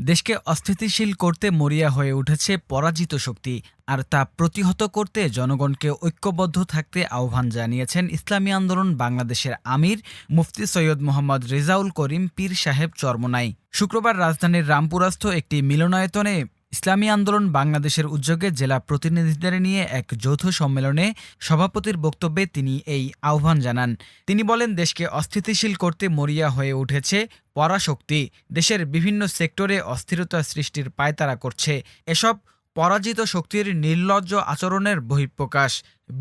দেশকে অস্থিতিশীল করতে মরিয়া হয়ে উঠেছে পরাজিত শক্তি, আর তা প্রতিহত করতে জনগণকে ঐক্যবদ্ধ থাকতে আহ্বান জানিয়েছেন ইসলামী আন্দোলন বাংলাদেশের আমির মুফতি সৈয়দ মোহাম্মদ রেজাউল করিম পীর সাহেব চরমোনাই। শুক্রবার রাজধানীর রামপুরস্থ একটি মিলনায়তনে ইসলামী আন্দোলন বাংলাদেশের উদ্যোগে জেলা প্রতিনিধিদের নিয়ে এক যৌথ সম্মেলনে সভাপতির বক্তব্যে তিনি এই আহ্বান জানান। তিনি বলেন, দেশকে অস্থিতিশীল করতে মরিয়া হয়ে উঠেছে পরাশক্তি, দেশের বিভিন্ন সেক্টরে অস্থিরতা সৃষ্টির পায়তারা করছে। এসব পরাজিত শক্তির নির্লজ্জ আচরণের বহিঃপ্রকাশ।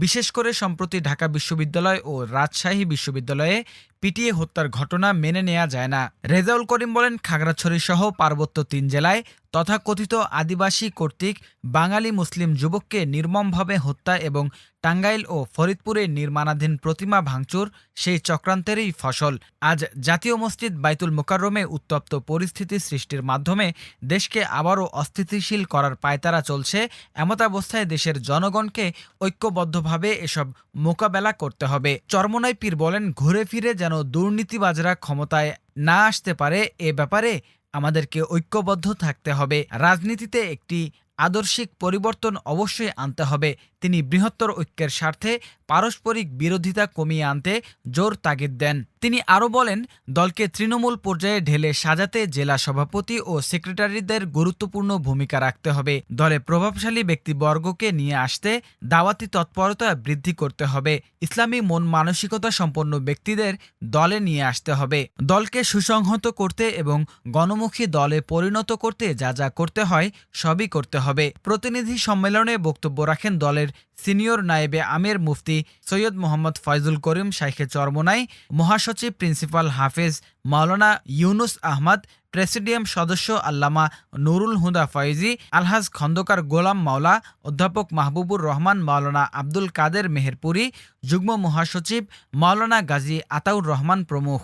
বিশেষ করে সম্প্রতি ঢাকা বিশ্ববিদ্যালয় ও রাজশাহী বিশ্ববিদ্যালয়ে পিটিয়ে হত্যার ঘটনা মেনে নেওয়া যায় না। রেজাউল করিম বলেন, খাগড়াছড়ি সহ পার্বত্য ৩ জেলায় তথাকথিত আদিবাসী কর্তৃক বাঙালি মুসলিম যুবককে নির্মমভাবে হত্যা এবং টাঙ্গাইল ও ফরিদপুরে নির্মাণাধীন প্রতিমা ভাঙচুর সেই চক্রান্তেরই ফসল। আজ জাতীয় মসজিদ বাইতুল মোকাররমে উত্তপ্ত পরিস্থিতি সৃষ্টির মাধ্যমে দেশকে আবারও অস্থিতিশীল করার পায়তারা চলছে। এমতাবস্থায় দেশের জনগণকে ঐক্যবদ্ধভাবে এসব মোকাবেলা করতে হবে। চরমোনাই পীর বলেন, ঘুরে ফিরে যেন দুর্নীতিবাজরা ক্ষমতায় না আসতে পারে, এ ব্যাপারে আমাদেরকে ঐক্যবদ্ধ থাকতে হবে। রাজনীতিতে একটি আদর্শিক পরিবর্তন অবশ্যই আনতে হবে। তিনি বৃহত্তর ঐক্যের স্বার্থে পারস্পরিক বিরোধিতা কমিয়ে আনতে জোর তাগিদ দেন। তিনি আরও বলেন, দলকে তৃণমূল পর্যায়ে ঢেলে সাজাতে জেলা সভাপতি ও সেক্রেটারিদের গুরুত্বপূর্ণ ভূমিকা রাখতে হবে। দলে প্রভাবশালী ব্যক্তিবর্গকে নিয়ে আসতে দাওয়াতি তৎপরতা বৃদ্ধি করতে হবে। ইসলামী মন মানসিকতা সম্পন্ন ব্যক্তিদের দলে নিয়ে আসতে হবে। দলকে সুসংহত করতে এবং গণমুখী দলে পরিণত করতে যা যা করতে হয় সবই করতে হবে। প্রতিনিধি সম্মেলনে বক্তব্য রাখেন দলের সিনিয়র নায়েবে আমির মুফতি সৈয়দ মোহাম্মদ ফয়জুল করিম শাইখে চরমোনাই, মহাসচিব প্রিন্সিপাল হাফেজ মাওলানা ইউনুস আহমদ, প্রেসিডিয়াম সদস্য আল্লামা নুরুল হুদা ফয়েজি, আলহাজ খন্দকার গোলাম মাওলা, অধ্যাপক মাহবুবুর রহমান, মাওলানা আব্দুল কাদের মেহেরপুরি, যুগ্ম মহাসচিব মাওলানা গাজী আতাউর রহমান প্রমুখ।